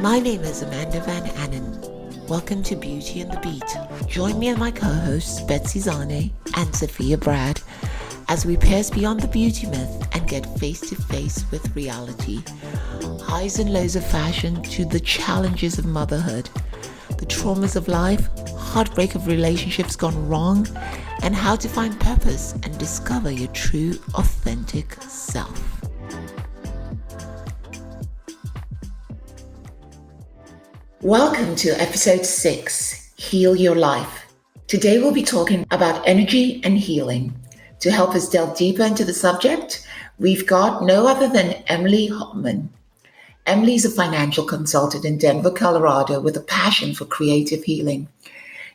My name is Amanda Van Annen. Welcome to Beauty and the Beat. Join me and my co-hosts Betsy Zane and Sophia Brad as we pierce beyond the beauty myth and get face to face with reality. Highs and lows of fashion to the challenges of motherhood, the traumas of life, heartbreak of relationships gone wrong, and how to find purpose and discover your true, authentic self. Welcome to episode 6, Heal Your Life. Today we'll be talking about energy and healing. To help us delve deeper into the subject, we've got no other than Emily Hauptman. Emily is a financial consultant in Denver, Colorado, with a passion for creative healing.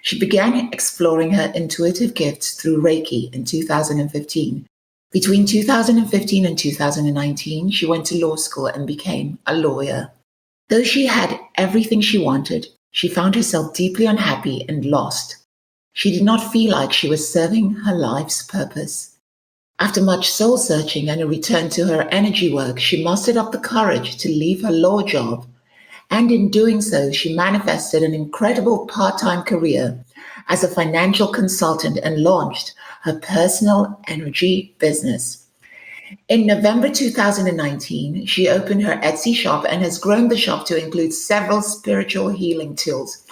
She began exploring her intuitive gifts through Reiki in 2015. Between 2015 and 2019, she went to law school and became a lawyer. Though she had everything she wanted, she found herself deeply unhappy and lost. She did not feel like she was serving her life's purpose. After much soul searching and a return to her energy work, she mustered up the courage to leave her law job. And in doing so, she manifested an incredible part-time career as a financial consultant and launched her personal energy business. In November 2019, she opened her Etsy shop and has grown the shop to include several spiritual healing tools.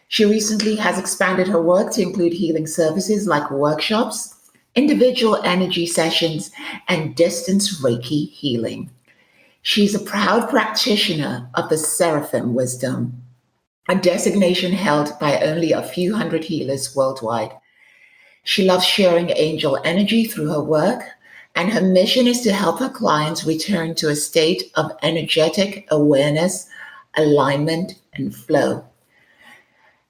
She recently has expanded her work to include healing services like workshops, individual energy sessions, and distance Reiki healing. She's a proud practitioner of the Seraphim wisdom, a designation held by only a few hundred healers worldwide. She loves sharing angel energy through her work, and her mission is to help her clients return to a state of energetic awareness, alignment, and flow.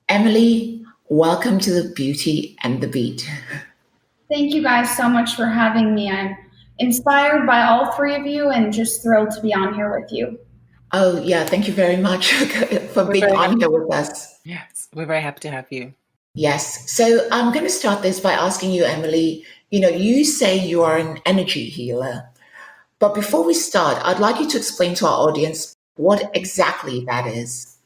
Emily, welcome to the Beauty and the Beat. Thank you guys so much for having me. I'm inspired by all three of you and just thrilled to be on here with you. Oh, yeah. Thank you very much for being on here with us. Yes, we're very happy to have you. Yes. So I'm going to start this by asking you, Emily, you say you are an energy healer. But before we start, I'd like you to explain to our audience what exactly that is.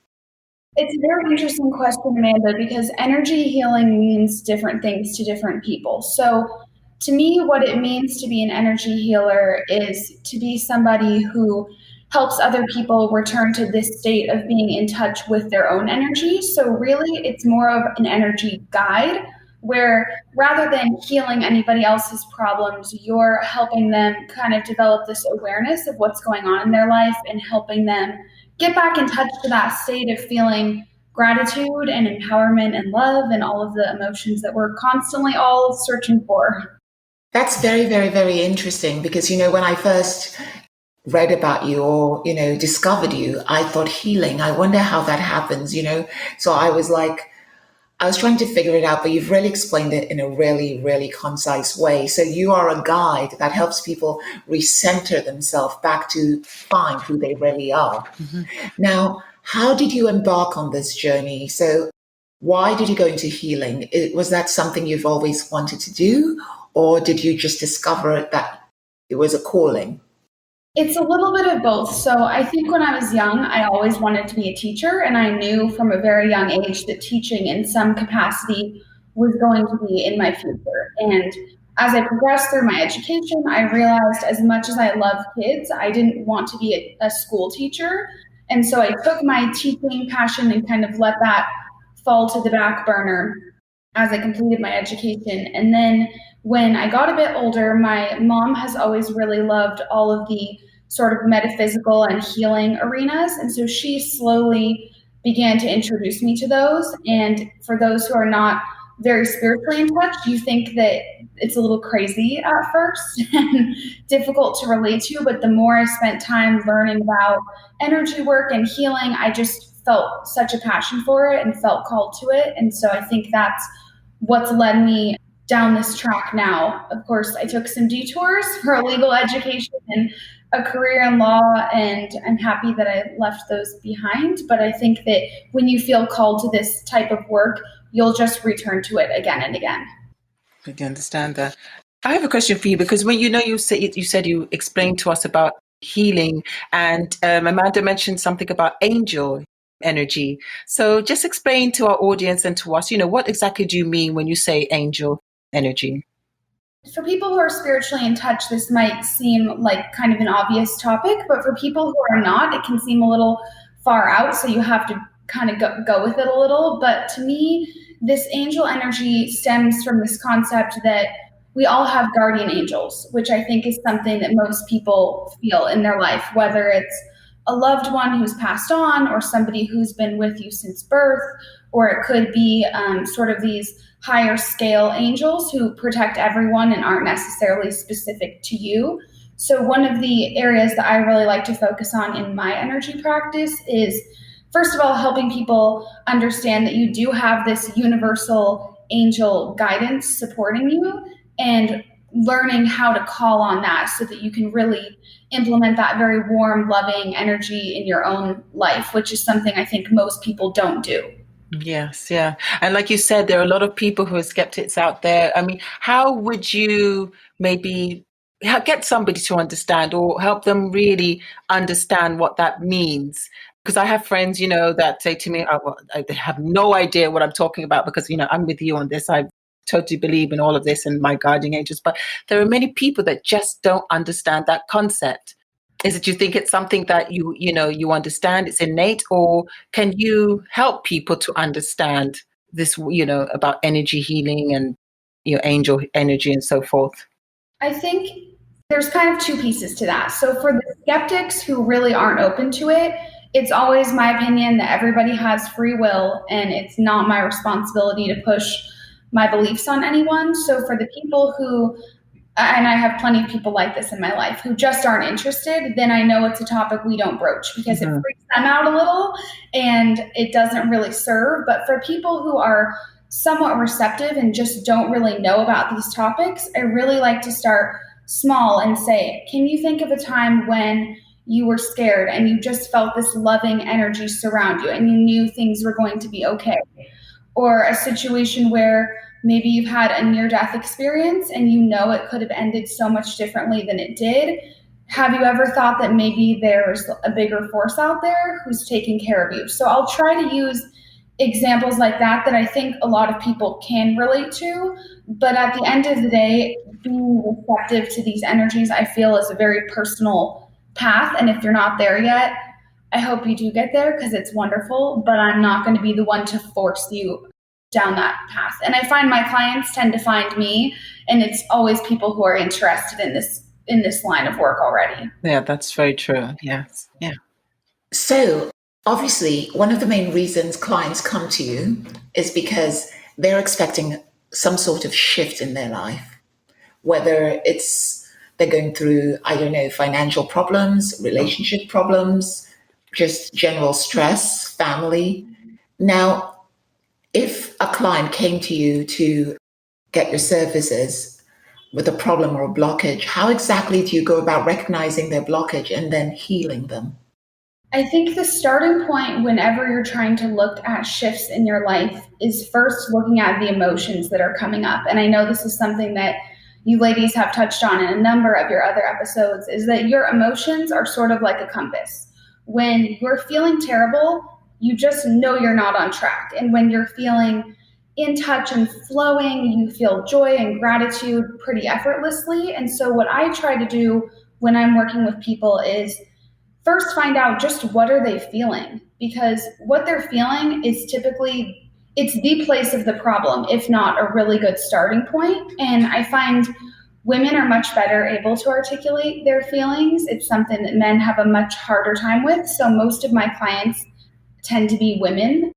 It's a very interesting question, Amanda, because energy healing means different things to different people. So to me, what it means to be an energy healer is to be somebody who helps other people return to this state of being in touch with their own energy. So really, it's more of an energy guide where rather than healing anybody else's problems, you're helping them kind of develop this awareness of what's going on in their life and helping them get back in touch to that state of feeling gratitude and empowerment and love and all of the emotions that we're constantly all searching for. That's very, very, very interesting because, when I first read about you or, discovered you, I thought healing. I wonder how that happens, So I was trying to figure it out, but you've really explained it in a really, really concise way. So you are a guide that helps people recenter themselves back to find who they really are. Mm-hmm. Now, how did you embark on this journey? So why did you go into healing? Was that something you've always wanted to do? Or did you just discover that it was a calling? It's a little bit of both. So I think when I was young, I always wanted to be a teacher, and I knew from a very young age that teaching in some capacity was going to be in my future. And as I progressed through my education, I realized as much as I love kids, I didn't want to be a school teacher. And so I took my teaching passion and kind of let that fall to the back burner as I completed my education. And then when I got a bit older, my mom has always really loved all of the sort of metaphysical and healing arenas. And so she slowly began to introduce me to those. And for those who are not very spiritually in touch, you think that it's a little crazy at first and difficult to relate to. But the more I spent time learning about energy work and healing, I just felt such a passion for it and felt called to it. And so I think that's what's led me down this track now. Of course, I took some detours for a legal education and a career in law, and I'm happy that I left those behind. But I think that when you feel called to this type of work, you'll just return to it again and again. I can understand that. I have a question for you because when you said you explained to us about healing. And Amanda mentioned something about angel energy. So just explain to our audience and to us, what exactly do you mean when you say angel energy? For people who are spiritually in touch, this might seem like kind of an obvious topic, but for people who are not, it can seem a little far out. So you have to kind of go with it a little. But to me, this angel energy stems from this concept that we all have guardian angels, which I think is something that most people feel in their life, whether it's a loved one who's passed on or somebody who's been with you since birth, or it could be sort of these higher scale angels who protect everyone and aren't necessarily specific to you. So one of the areas that I really like to focus on in my energy practice is, first of all, helping people understand that you do have this universal angel guidance supporting you, and learning how to call on that so that you can really implement that very warm, loving energy in your own life, which is something I think most people don't do. Yes, yeah. And like you said, there are a lot of people who are skeptics out there. I mean, how would you maybe get somebody to understand or help them really understand what that means? Because I have friends, that say to me, oh, well, they have no idea what I'm talking about because, I'm with you on this. I totally believe in all of this and my guardian angels. But there are many people that just don't understand that concept. Is it, you think it's something that you understand, it's innate, or can you help people to understand this, about energy healing and angel energy and so forth? I think there's kind of two pieces to that. So for the skeptics who really aren't open to it, it's always my opinion that everybody has free will and it's not my responsibility to push my beliefs on anyone. So for the people who, and I have plenty of people like this in my life, who just aren't interested, then I know it's a topic we don't broach because it freaks them out a little and it doesn't really serve. But for people who are somewhat receptive and just don't really know about these topics, I really like to start small and say, can you think of a time when you were scared and you just felt this loving energy surround you and you knew things were going to be okay? Or a situation where maybe you've had a near-death experience and you know it could have ended so much differently than it did. Have you ever thought that maybe there's a bigger force out there who's taking care of you? So I'll try to use examples like that I think a lot of people can relate to. But at the end of the day, being receptive to these energies, I feel, is a very personal path. And if you're not there yet, I hope you do get there because it's wonderful, but I'm not going to be the one to force you down that path. And I find my clients tend to find me, and it's always people who are interested in this line of work already. Yeah, that's very true. Yes. Yeah. So obviously, one of the main reasons clients come to you is because they're expecting some sort of shift in their life, whether it's they're going through, I don't know, financial problems, relationship problems, just general stress, family. Now, if a client came to you to get your services with a problem or a blockage, how exactly do you go about recognizing their blockage and then healing them? I think the starting point whenever you're trying to look at shifts in your life is first looking at the emotions that are coming up. And I know this is something that you ladies have touched on in a number of your other episodes, is that your emotions are sort of like a compass. When you're feeling terrible, you just know you're not on track. And when you're feeling in touch and flowing, you feel joy and gratitude pretty effortlessly. And so what I try to do when I'm working with people is first find out just what are they feeling, because what they're feeling is typically, it's the place of the problem, if not a really good starting point. And I find women are much better able to articulate their feelings. It's something that men have a much harder time with. So most of my clients tend to be women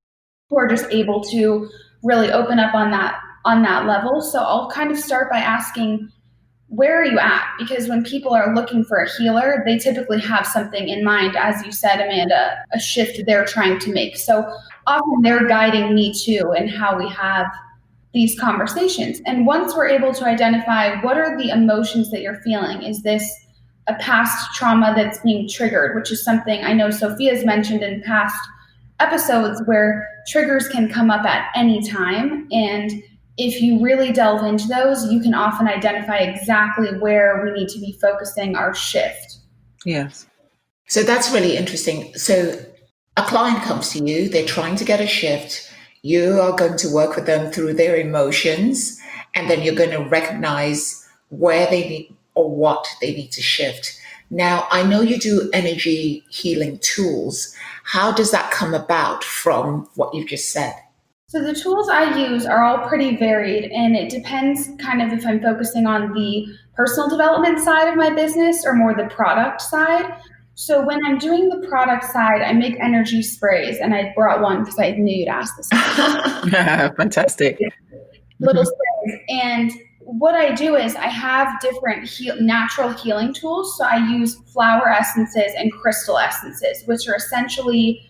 who are just able to really open up on that level. So I'll kind of start by asking, where are you at? Because when people are looking for a healer, they typically have something in mind, as you said, Amanda, a shift they're trying to make. So often they're guiding me too in how we have these conversations. And once we're able to identify what are the emotions that you're feeling, is this a past trauma that's being triggered, which is something I know Sophia's mentioned in past episodes, where triggers can come up at any time. And if you really delve into those, you can often identify exactly where we need to be focusing our shift. Yes. So that's really interesting. So a client comes to you, they're trying to get a shift. You are going to work with them through their emotions, and then you're going to recognize where they need or what they need to shift. Now, I know you do energy healing tools. How does that come about from what you've just said? So the tools I use are all pretty varied, and it depends kind of if I'm focusing on the personal development side of my business or more the product side. So when I'm doing the product side, I make energy sprays, and I brought one because I knew you'd ask this question. Fantastic. Little sprays. And what I do is I have different natural healing tools. So I use flower essences and crystal essences, which are essentially,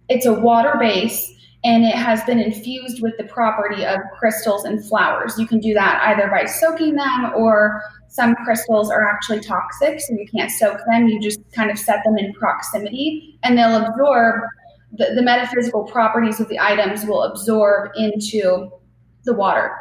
it's a water base and it has been infused with the property of crystals and flowers. You can do that either by soaking them, or some crystals are actually toxic, so you can't soak them. You just kind of set them in proximity and they'll absorb the metaphysical properties of the items will absorb into the water.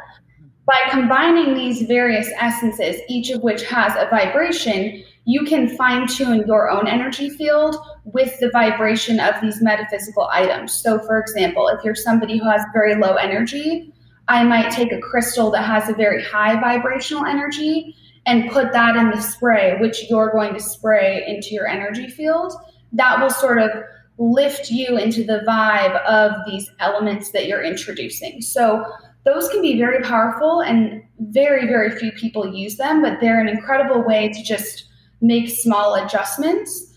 By combining these various essences, each of which has a vibration, you can fine tune your own energy field with the vibration of these metaphysical items. So, for example, if you're somebody who has very low energy, I might take a crystal that has a very high vibrational energy and put that in the spray, which you're going to spray into your energy field. That will sort of lift you into the vibe of these elements that you're introducing. So, those can be very powerful, and very, very few people use them, but they're an incredible way to just make small adjustments.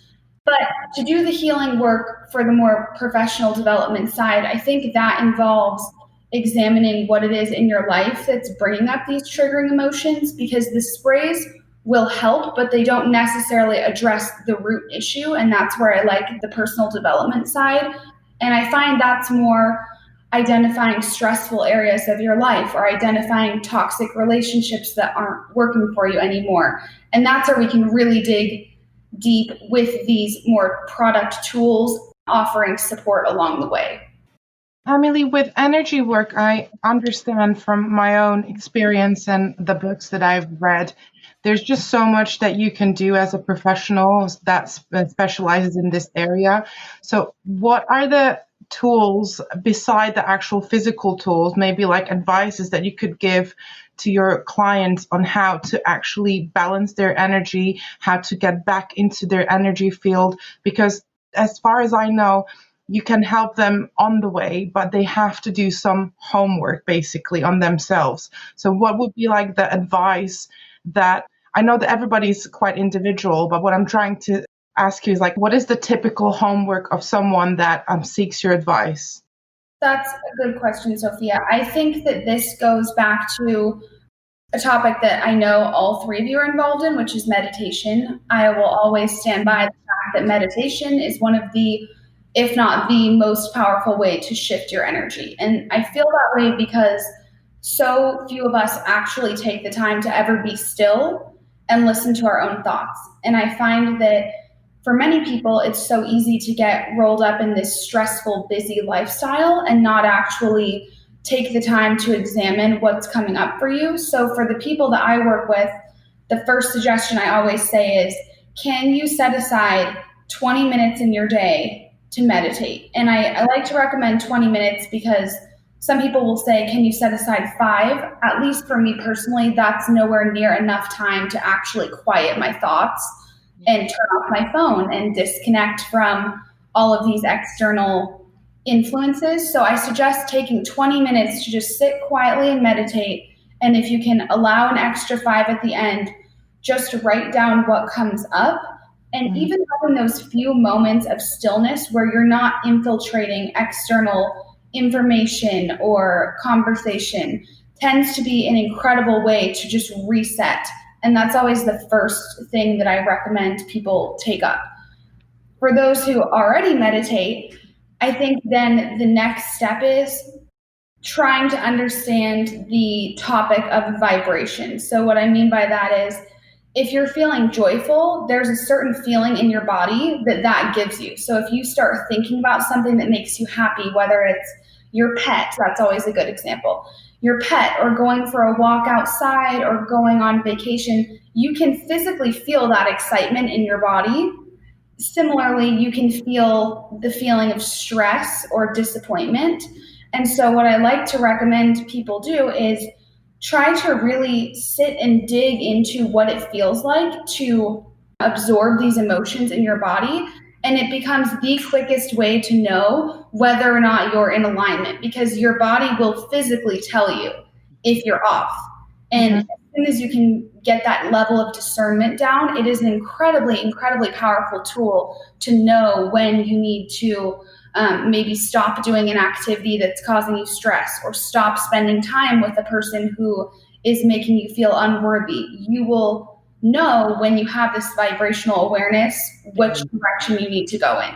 But to do the healing work for the more professional development side, I think that involves examining what it is in your life that's bringing up these triggering emotions, because the sprays will help, but they don't necessarily address the root issue. And that's where I like the personal development side. And I find that's more identifying stressful areas of your life or identifying toxic relationships that aren't working for you anymore. And that's where we can really dig deep with these more product tools, offering support along the way. Emily, with energy work, I understand from my own experience and the books that I've read, there's just so much that you can do as a professional that specializes in this area. So what are the tools beside the actual physical tools, maybe like advices that you could give to your clients on how to actually balance their energy, how to get back into their energy field? Because as far as I know, you can help them on the way, but they have to do some homework basically on themselves. So what would be like the advice that, I know that everybody's quite individual, but what I'm trying to ask you is like, what is the typical homework of someone that seeks your advice? That's a good question, Sophia. I think that this goes back to a topic that I know all three of you are involved in, which is meditation. I will always stand by the fact that meditation is one of the, if not the most powerful way to shift your energy. And I feel that way because so few of us actually take the time to ever be still and listen to our own thoughts. And I find that for many people, it's so easy to get rolled up in this stressful, busy lifestyle and not actually take the time to examine what's coming up for you. So for the people that I work with, the first suggestion I always say is, can you set aside 20 minutes in your day to meditate? And I like to recommend 20 minutes because some people will say, can you set aside 5? At least for me personally, that's nowhere near enough time to actually quiet my thoughts and turn off my phone and disconnect from all of these external influences. So I suggest taking 20 minutes to just sit quietly and meditate. And if you can allow an extra 5 at the end, just write down what comes up. And even having those few moments of stillness where you're not infiltrating external information or conversation tends to be an incredible way to just reset. And that's always the first thing that I recommend people take up. For those who already meditate, I think then the next step is trying to understand the topic of vibration. So what I mean by that is, if you're feeling joyful, there's a certain feeling in your body that gives you. So if you start thinking about something that makes you happy, whether it's your pet, that's always a good example. your pet or going for a walk outside or going on vacation, you can physically feel that excitement in your body. Similarly, you can feel the feeling of stress or disappointment. And so, what I like to recommend people do is try to really sit and dig into what it feels like to absorb these emotions in your body. And it becomes the quickest way to know whether or not you're in alignment, because your body will physically tell you if you're off. And as soon as you can get that level of discernment down, it is an incredibly, incredibly powerful tool to know when you need to maybe stop doing an activity that's causing you stress, or stop spending time with a person who is making you feel unworthy. You will know when you have this vibrational awareness, which direction you need to go in.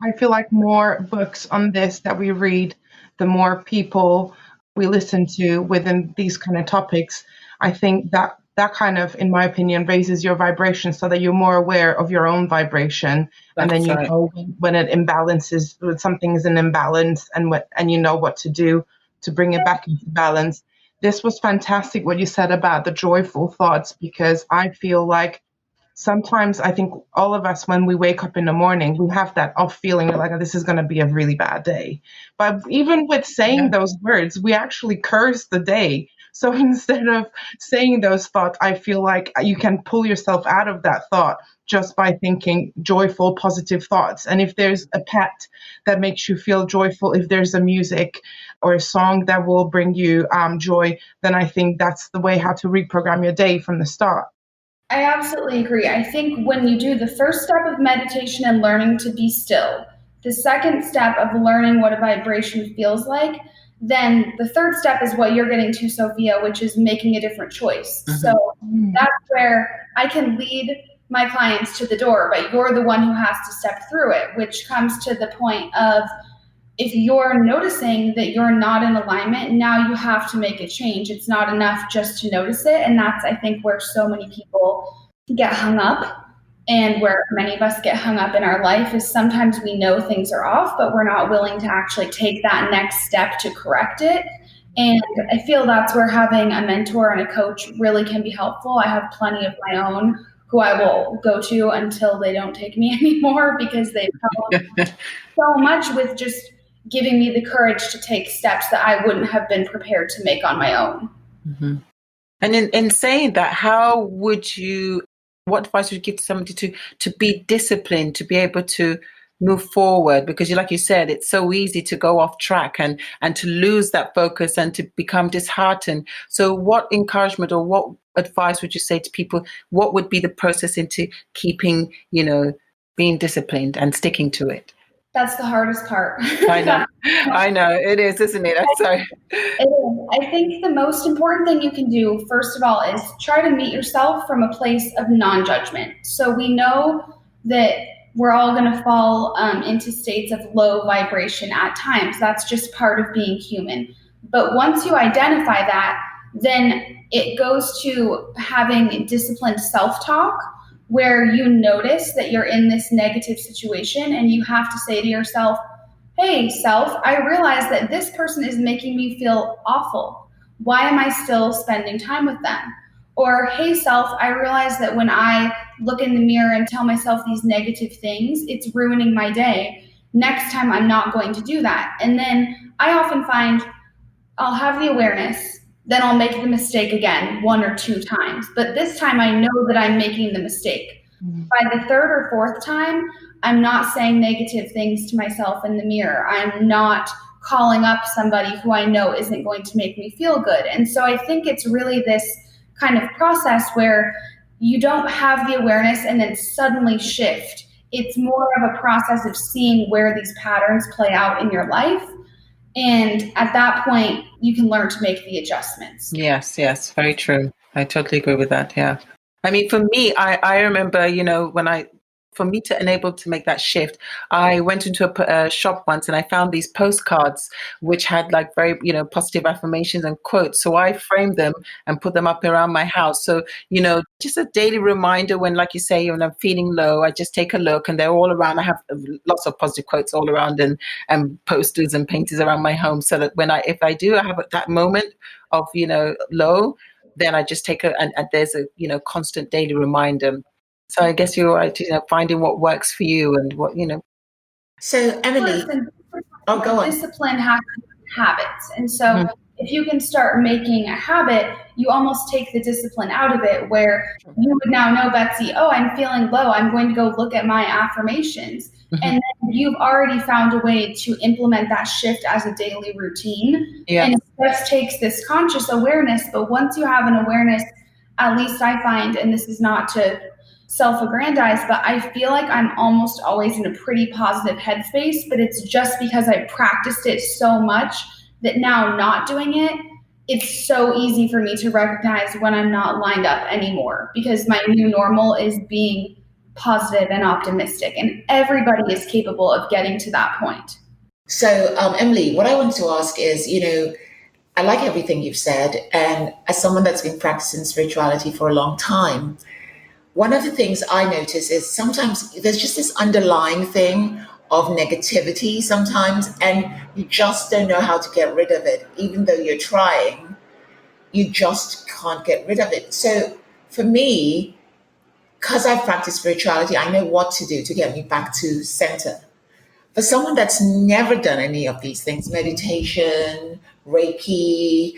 I feel like more books on this that we read, the more people we listen to within these kind of topics, I think that kind of, in my opinion, raises your vibration so that you're more aware of your own vibration. And then you know when it imbalances, when something is an imbalance, and you know what to do to bring it back into balance. This was fantastic what you said about the joyful thoughts, because I feel like sometimes I think all of us, when we wake up in the morning, we have that off feeling like, this is going to be a really bad day. But even with saying those words, we actually curse the day. So instead of saying those thoughts, I feel like you can pull yourself out of that thought just by thinking joyful, positive thoughts. And if there's a pet that makes you feel joyful, if there's a music or a song that will bring you joy, then I think that's the way how to reprogram your day from the start. I absolutely agree. I think when you do the first step of meditation and learning to be still, the second step of learning what a vibration feels like, then the third step is what you're getting to, Sophia, which is making a different choice. So that's where I can lead my clients to the door, but you're the one who has to step through it, which comes to the point of, if you're noticing that you're not in alignment, now you have to make a change. It's not enough just to notice it. And that's, I think, where so many people get hung up, and where many of us get hung up in our life, is sometimes we know things are off, but we're not willing to actually take that next step to correct it. And I feel that's where having a mentor and a coach really can be helpful. I have plenty of my own who I will go to until they don't take me anymore, because they've helped so much with just giving me the courage to take steps that I wouldn't have been prepared to make on my own. And in saying that, what advice would you give to somebody to be disciplined, to be able to move forward? Because like you said, it's so easy to go off track and to lose that focus and to become disheartened. So what encouragement or what advice would you say to people? What would be the process into keeping, being disciplined and sticking to it? That's the hardest part. I know it is, isn't it? It is. I think the most important thing you can do, first of all, is try to meet yourself from a place of non-judgment. So we know that we're all going to fall into states of low vibration at times. That's just part of being human. But once you identify that, then it goes to having disciplined self-talk, where you notice that you're in this negative situation and you have to say to yourself, hey, self, I realize that this person is making me feel awful. Why am I still spending time with them? Or, hey, self, I realize that when I look in the mirror and tell myself these negative things, it's ruining my day. Next time, I'm not going to do that. And then I often find I'll have the awareness, then I'll make the mistake again 1 or 2 times. But this time I know that I'm making the mistake. By the third or fourth time, I'm not saying negative things to myself in the mirror. I'm not calling up somebody who I know isn't going to make me feel good. And so I think it's really this kind of process where you don't have the awareness and then suddenly shift. It's more of a process of seeing where these patterns play out in your life. And at that point, you can learn to make the adjustments. Yes, very true. I totally agree with that. Yeah. I mean, for me, I remember, when I for me to enable to make that shift, I went into a shop once and I found these postcards which had like very, positive affirmations and quotes. So I framed them and put them up around my house. So, just a daily reminder when, like you say, when I'm feeling low, I just take a look and they're all around. I have lots of positive quotes all around and posters and paintings around my home. So that if I do have that moment of, low, then I just take and there's a, constant daily reminder. So I guess you're right, finding what works for you and what. So, Emily, go on. Discipline has habits. And so if you can start making a habit, you almost take the discipline out of it, where you would now know, Betsy, oh, I'm feeling low. I'm going to go look at my affirmations. And then you've already found a way to implement that shift as a daily routine. Yeah. And it just takes this conscious awareness. But once you have an awareness, at least I find, and this is not to self-aggrandize, but I feel like I'm almost always in a pretty positive headspace, but it's just because I practiced it so much that now not doing it, it's so easy for me to recognize when I'm not lined up anymore, because my new normal is being positive and optimistic, and everybody is capable of getting to that point. So, Emily, what I want to ask is, I like everything you've said, and as someone that's been practicing spirituality for a long time, one of the things I notice is sometimes there's just this underlying thing of negativity sometimes, and you just don't know how to get rid of it. Even though you're trying, you just can't get rid of it. So for me, because I've practiced spirituality, I know what to do to get me back to center. For someone that's never done any of these things, meditation, Reiki,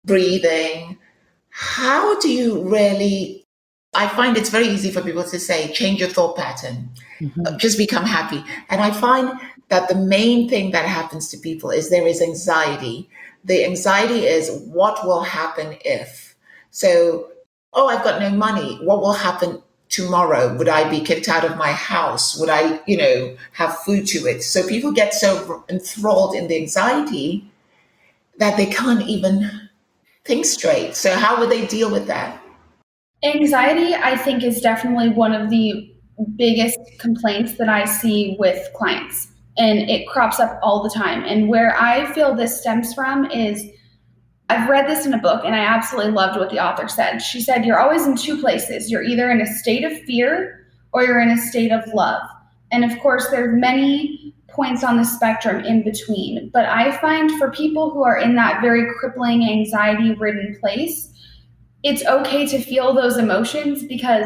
breathing, how do you really... I find it's very easy for people to say, change your thought pattern, just become happy. And I find that the main thing that happens to people is there is anxiety. The anxiety is, what will happen if? So, oh, I've got no money. What will happen tomorrow? Would I be kicked out of my house? Would I, have food to eat? So people get so enthralled in the anxiety that they can't even think straight. So how would they deal with that? Anxiety, I think, is definitely one of the biggest complaints that I see with clients, and it crops up all the time. And where I feel this stems from is, I've read this in a book and I absolutely loved what the author said. She said, you're always in two places. You're either in a state of fear or you're in a state of love. And of course, there's many points on the spectrum in between. But I find for people who are in that very crippling, anxiety-ridden place, it's okay to feel those emotions, because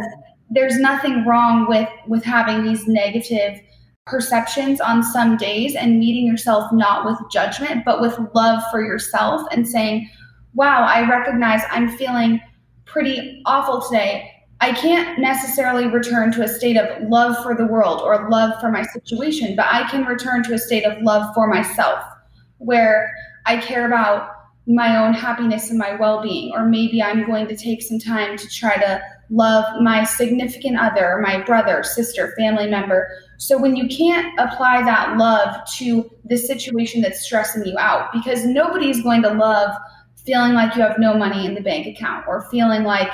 there's nothing wrong with having these negative perceptions on some days and meeting yourself not with judgment, but with love for yourself and saying, wow, I recognize I'm feeling pretty awful today. I can't necessarily return to a state of love for the world or love for my situation, but I can return to a state of love for myself, where I care about my own happiness and my well-being. Or maybe I'm going to take some time to try to love my significant other, my brother, sister, family member. So when you can't apply that love to the situation that's stressing you out, because nobody's going to love feeling like you have no money in the bank account, or feeling like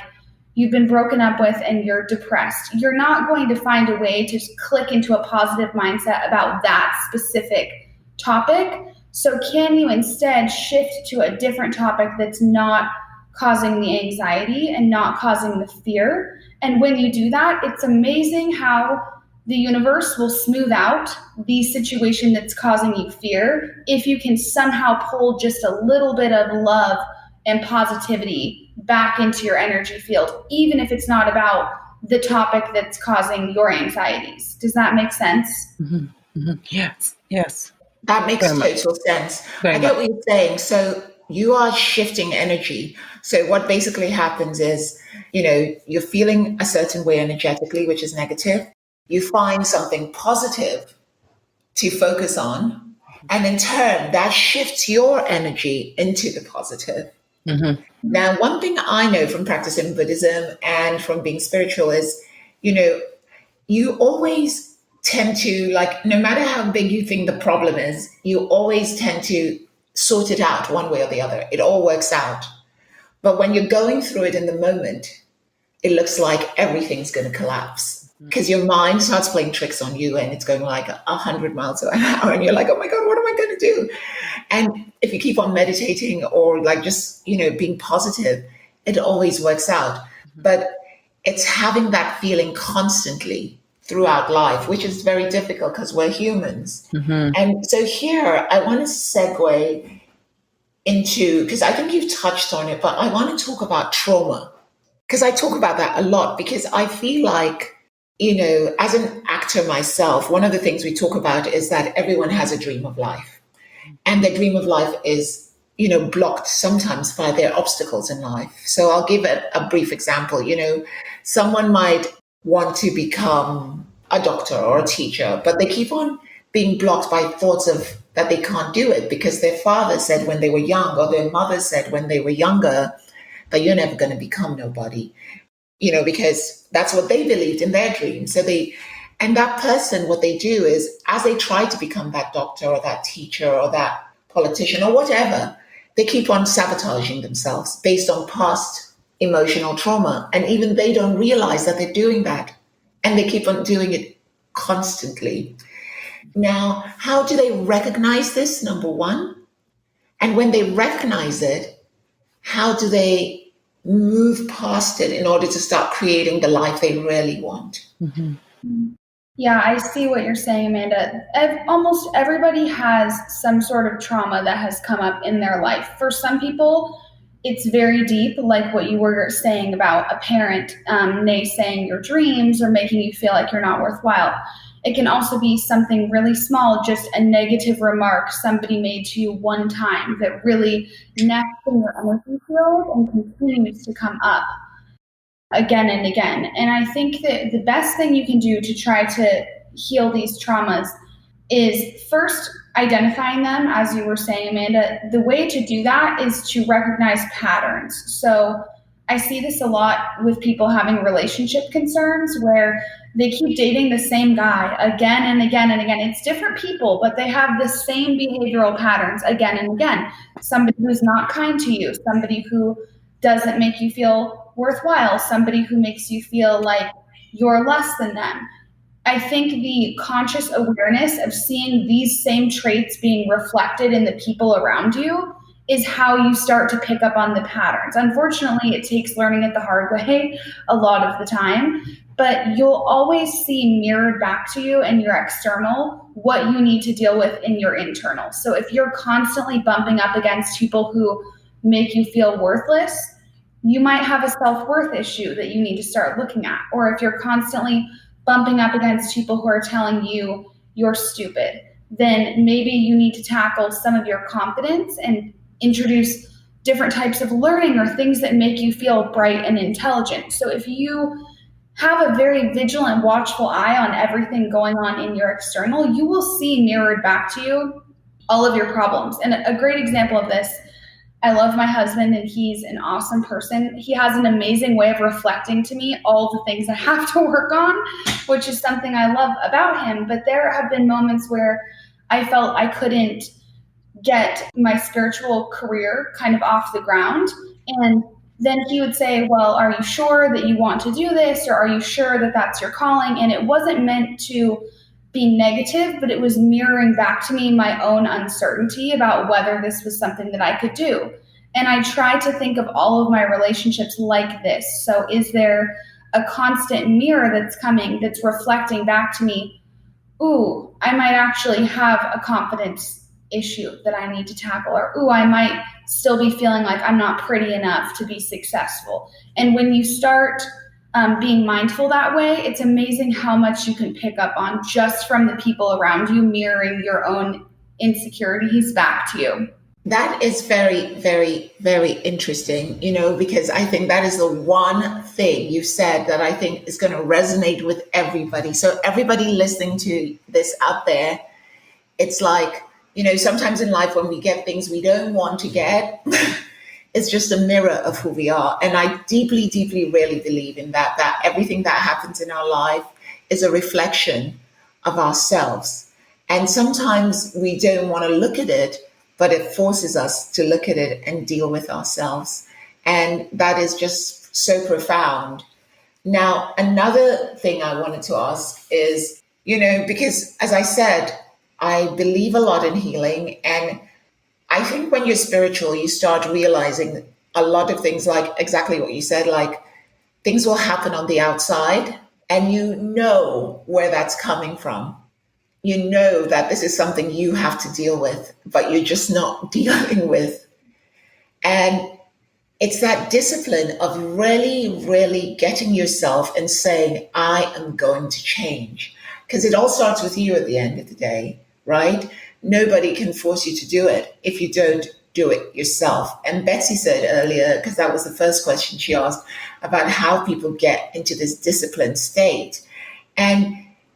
you've been broken up with and you're depressed. You're not going to find a way to click into a positive mindset about that specific topic. So can you instead shift to a different topic that's not causing the anxiety and not causing the fear? And when you do that, it's amazing how the universe will smooth out the situation that's causing you fear if you can somehow pull just a little bit of love and positivity back into your energy field, even if it's not about the topic that's causing your anxieties. Does that make sense? Yes. That makes total sense. I get what you're saying. So you are shifting energy. So what basically happens is, you're feeling a certain way energetically, which is negative. You find something positive to focus on. And in turn, that shifts your energy into the positive. Now, one thing I know from practicing Buddhism and from being spiritual is, you always tend to, like, no matter how big you think the problem is, you always tend to sort it out one way or the other. It all works out. But when you're going through it in the moment, it looks like everything's going to collapse. because your mind starts playing tricks on you and it's going like 100 miles an hour and you're like, oh my God, what am I going to do? And if you keep on meditating or like just, being positive, it always works out. But it's having that feeling constantly throughout life, which is very difficult because we're humans. And so here I want to segue into, because I think you've touched on it, but I want to talk about trauma, because I talk about that a lot, because I feel like, as an actor myself, one of the things we talk about is that everyone has a dream of life. And their dream of life is, blocked sometimes by their obstacles in life. So I'll give a brief example. Someone might want to become a doctor or a teacher, but they keep on being blocked by thoughts of that they can't do it because their father said when they were young or their mother said when they were younger that you're never going to become nobody, because that's what they believed in their dream. And that person, what they do is as they try to become that doctor or that teacher or that politician or whatever, they keep on sabotaging themselves based on past emotional trauma. And even they don't realize that they're doing that. And they keep on doing it constantly. Now, how do they recognize this? Number one. And when they recognize it, how do they move past it in order to start creating the life they really want? Yeah, I see what you're saying, Amanda. Almost everybody has some sort of trauma that has come up in their life. For some people, it's very deep, like what you were saying about a parent naysaying your dreams or making you feel like you're not worthwhile. It can also be something really small, just a negative remark somebody made to you one time that really nests in your energy field and continues to come up again and again. And I think that the best thing you can do to try to heal these traumas is first identifying them, as you were saying, Amanda. The way to do that is to recognize patterns. So I see this a lot with people having relationship concerns where they keep dating the same guy again and again and again. It's different people, but they have the same behavioral patterns again and again. Somebody who's not kind to you, somebody who doesn't make you feel worthwhile, somebody who makes you feel like you're less than them. I think the conscious awareness of seeing these same traits being reflected in the people around you is how you start to pick up on the patterns. Unfortunately, it takes learning it the hard way a lot of the time, but you'll always see mirrored back to you in your external what you need to deal with in your internal. So if you're constantly bumping up against people who make you feel worthless, you might have a self-worth issue that you need to start looking at. Or if you're constantly bumping up against people who are telling you you're stupid, then maybe you need to tackle some of your confidence and introduce different types of learning or things that make you feel bright and intelligent. So if you have a very vigilant, watchful eye on everything going on in your external, you will see mirrored back to you all of your problems. And a great example of this, I love my husband and he's an awesome person. He has an amazing way of reflecting to me all the things I have to work on, which is something I love about him. But there have been moments where I felt I couldn't get my spiritual career kind of off the ground. And then he would say, well, are you sure that you want to do this? Or are you sure that that's your calling? And it wasn't meant to be negative, but it was mirroring back to me my own uncertainty about whether this was something that I could do. And I try to think of all of my relationships like this. So is there a constant mirror that's coming, that's reflecting back to me, ooh, I might actually have a confidence issue that I need to tackle, or ooh, I might still be feeling like I'm not pretty enough to be successful. And when you start being mindful that way, it's amazing how much you can pick up on just from the people around you mirroring your own insecurities back to you. That is very, very, very interesting, because I think that is the one thing you said that I think is going to resonate with everybody. So everybody listening to this out there, it's like, sometimes in life when we get things we don't want to get, it's just a mirror of who we are. And I deeply, deeply really believe in that everything that happens in our life is a reflection of ourselves. And sometimes we don't want to look at it, but it forces us to look at it and deal with ourselves. And that is just so profound. Now, another thing I wanted to ask is, because as I said, I believe a lot in healing. And I think when you're spiritual, you start realizing a lot of things, like exactly what you said, like things will happen on the outside and you know where that's coming from. You know that this is something you have to deal with, but you're just not dealing with. And it's that discipline of really, really getting yourself and saying, I am going to change. Because it all starts with you at the end of the day, right? Nobody can force you to do it if you don't do it yourself. And Betsy said earlier, because that was the first question she asked, about how people get into this disciplined state. And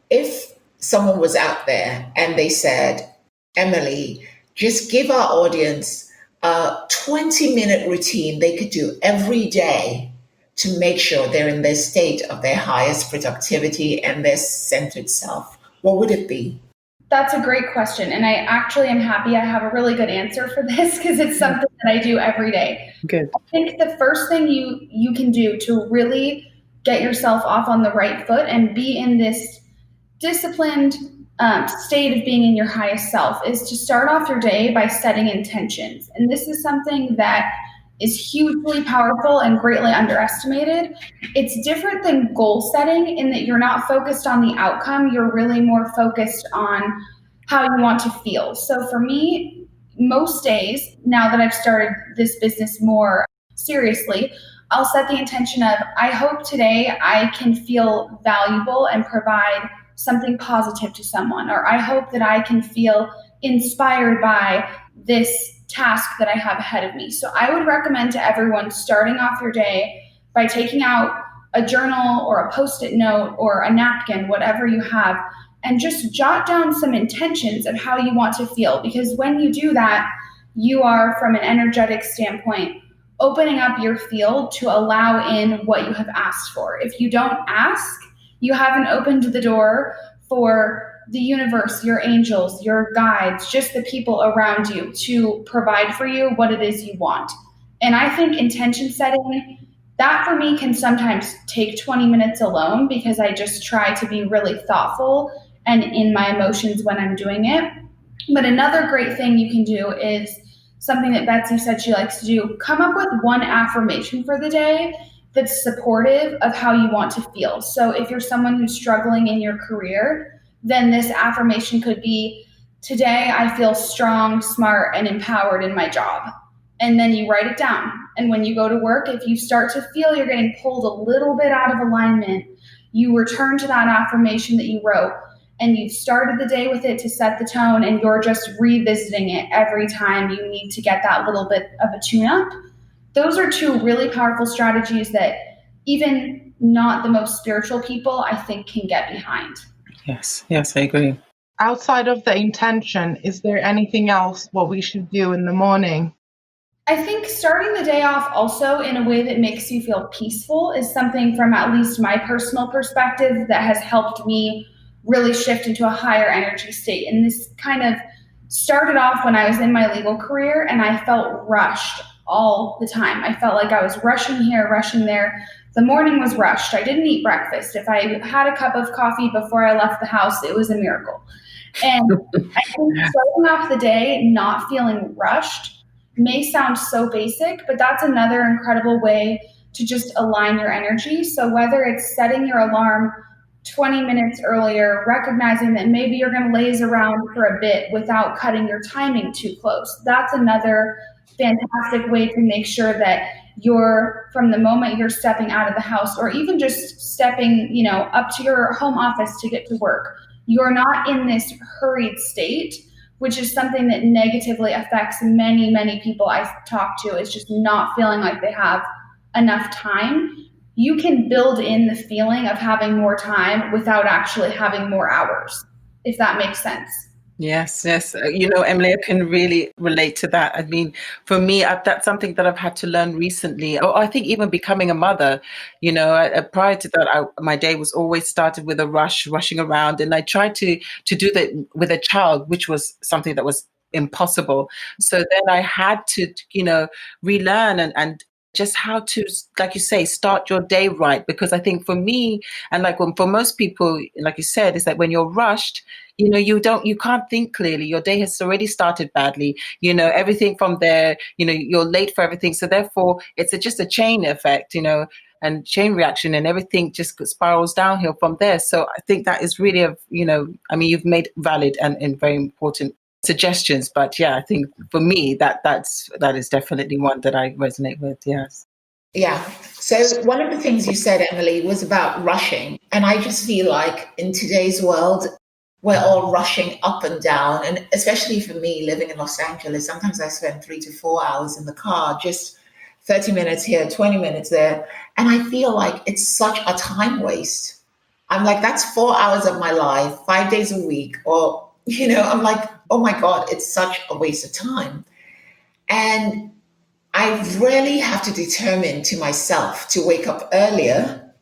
if someone was out there and they said, Emily, just give our audience a 20-minute routine they could do every day to make sure they're in their state of their highest productivity and their centered self, what would it be? That's a great question. And I actually am happy I have a really good answer for this because it's something that I do every day. Good. I think the first thing you can do to really get yourself off on the right foot and be in this disciplined state of being in your highest self is to start off your day by setting intentions. And this is something that is hugely powerful and greatly underestimated. It's different than goal setting in that you're not focused on the outcome, you're really more focused on how you want to feel. So for me, most days, now that I've started this business more seriously, I'll set the intention of, I hope today I can feel valuable and provide something positive to someone, or I hope that I can feel inspired by this task that I have ahead of me. So I would recommend to everyone starting off your day by taking out a journal or a Post-it note or a napkin, whatever you have, and just jot down some intentions of how you want to feel. Because when you do that, you are, from an energetic standpoint, opening up your field to allow in what you have asked for. If you don't ask, you haven't opened the door for the universe, your angels, your guides, just the people around you to provide for you what it is you want. And I think intention setting, that for me can sometimes take 20 minutes alone because I just try to be really thoughtful and in my emotions when I'm doing it. But another great thing you can do is something that Betsy said she likes to do. Come up with one affirmation for the day that's supportive of how you want to feel. So if you're someone who's struggling in your career, then this affirmation could be, today I feel strong, smart, and empowered in my job. And then you write it down. And when you go to work, if you start to feel you're getting pulled a little bit out of alignment, you return to that affirmation that you wrote and you've started the day with it to set the tone, and you're just revisiting it every time you need to get that little bit of a tune-up. Those are two really powerful strategies that even not the most spiritual people, I think, can get behind. Yes, I agree. Outside of the intention, is there anything else what we should do in the morning? I think starting the day off also in a way that makes you feel peaceful is something from at least my personal perspective that has helped me really shift into a higher energy state. And this kind of started off when I was in my legal career and I felt rushed all the time. I felt like I was rushing here, rushing there. The morning was rushed. I didn't eat breakfast. If I had a cup of coffee before I left the house, it was a miracle. And I think starting off the day not feeling rushed may sound so basic, but that's another incredible way to just align your energy. So whether it's setting your alarm 20 minutes earlier, recognizing that maybe you're going to laze around for a bit without cutting your timing too close, that's another fantastic way to make sure that you're, from the moment you're stepping out of the house, or even just stepping, up to your home office to get to work, you're not in this hurried state, which is something that negatively affects many, many people I talk to, is just not feeling like they have enough time. You can build in the feeling of having more time without actually having more hours, if that makes sense. Yes. Emily, I can really relate to that. I mean, for me, that's something that I've had to learn recently. I think even becoming a mother, prior to that, my day was always started with a rushing around. And I tried to do that with a child, which was something that was impossible. So then I had to, relearn and just how to, like you say, start your day right. Because I think for me, and like for most people, like you said, is that when you're rushed, you can't think clearly. Your day has already started badly. Everything from there, you're late for everything. So therefore, it's just a chain effect, and chain reaction, and everything just spirals downhill from there. So I think that is really you've made valid and very important suggestions. But yeah, I think for me that is definitely one that I resonate with. Yes. Yeah. So one of the things you said, Emily, was about rushing. And I just feel like in today's world, we're all rushing up and down. And especially for me, living in Los Angeles, sometimes I spend 3 to 4 hours in the car, just 30 minutes here, 20 minutes there. And I feel like it's such a time waste. I'm like, that's 4 hours of my life, 5 days a week. Or, I'm like, oh my God, it's such a waste of time. And I really have to determine to myself to wake up earlier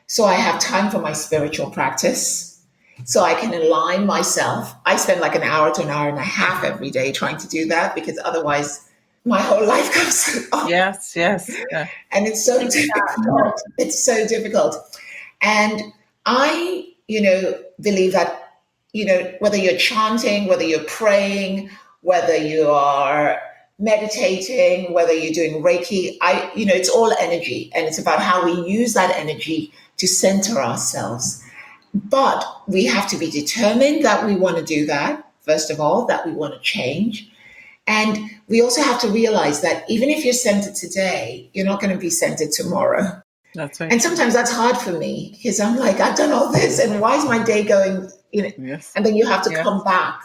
so I have time for my spiritual practice, so I can align myself. I spend like an hour to an hour and a half every day trying to do that, because otherwise my whole life goes off. Yes. Yeah. And it's so difficult. It's so difficult. And I, believe that, whether you're chanting, whether you're praying, whether you are meditating, whether you're doing Reiki, it's all energy, and it's about how we use that energy to center ourselves. But we have to be determined that we want to do that, first of all, that we want to change. And we also have to realize that even if you're centered today, you're not going to be centered tomorrow. That's right. And sometimes that's hard for me, because I'm like, I've done all this, and why is my day going, Yes. And then you have to come back,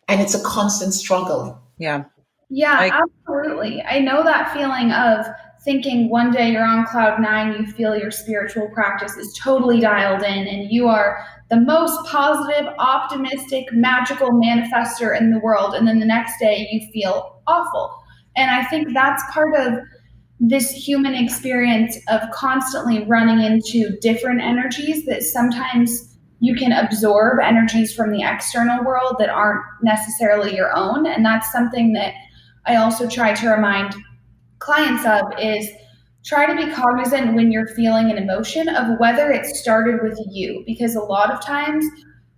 and it's a constant struggle. Yeah. Yeah, absolutely. I know that feeling of thinking one day you're on cloud nine, you feel your spiritual practice is totally dialed in, and you are the most positive, optimistic, magical manifester in the world. And then the next day you feel awful. And I think that's part of this human experience of constantly running into different energies, that sometimes you can absorb energies from the external world that aren't necessarily your own. And that's something that I also try to remind clients of, is try to be cognizant when you're feeling an emotion of whether it started with you, because a lot of times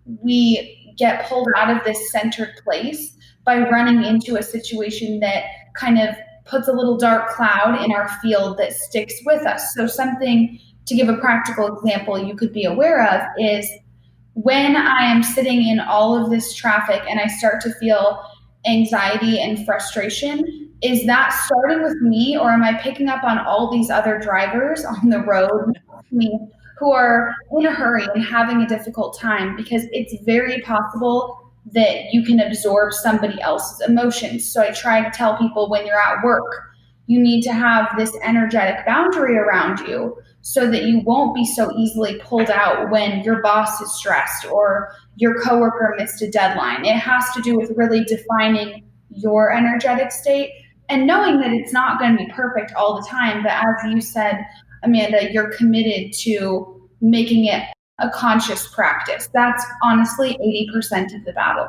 we get pulled out of this centered place by running into a situation that kind of puts a little dark cloud in our field that sticks with us. So something, to give a practical example you could be aware of, is when I am sitting in all of this traffic and I start to feel anxiety and frustration, is that starting with me, or am I picking up on all these other drivers on the road with me who are in a hurry and having a difficult time? Because it's very possible that you can absorb somebody else's emotions. So I try to tell people, when you're at work, you need to have this energetic boundary around you so that you won't be so easily pulled out when your boss is stressed or your coworker missed a deadline. It has to do with really defining your energetic state and knowing that it's not going to be perfect all the time. But as you said, Amanda, you're committed to making it a conscious practice. That's honestly 80% of the battle.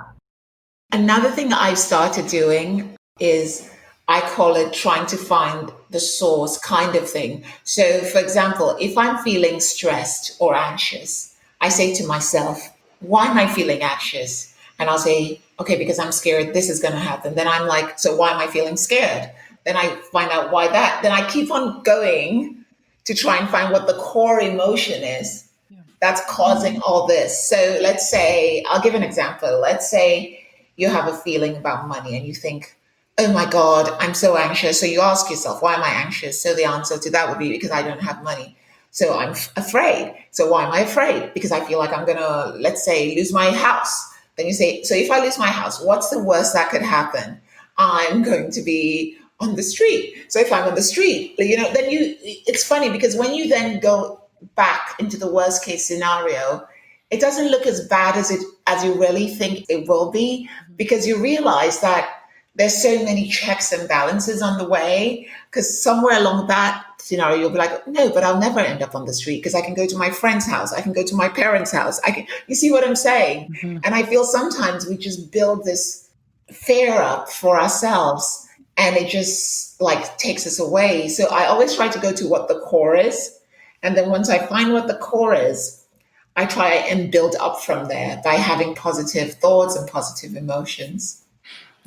Another thing I've started doing is, I call it trying to find the source kind of thing. So, for example, if I'm feeling stressed or anxious, I say to myself, why am I feeling anxious? And I'll say, okay, because I'm scared this is going to happen. Then I'm like, so why am I feeling scared? Then I find out why that. Then I keep on going to try and find what the core emotion is that's causing all this. So let's say, I'll give an example. Let's say you have a feeling about money and you think, oh my God, I'm so anxious. So you ask yourself, why am I anxious? So the answer to that would be, because I don't have money. So I'm afraid. So why am I afraid? Because I feel like I'm going to, let's say, lose my house. Then you say, so if I lose my house, what's the worst that could happen? I'm going to be on the street. So if I'm on the street, then it's funny, because when you then go back into the worst case scenario, it doesn't look as bad as you really think it will be, because you realize that there's so many checks and balances on the way. Because somewhere along that scenario, you'll be like, no, but I'll never end up on the street, because I can go to my friend's house. I can go to my parents' house. You see what I'm saying? Mm-hmm. And I feel sometimes we just build this fear up for ourselves. and it just like takes us away. So I always try to go to what the core is. And then once I find what the core is, I try and build up from there by having positive thoughts and positive emotions.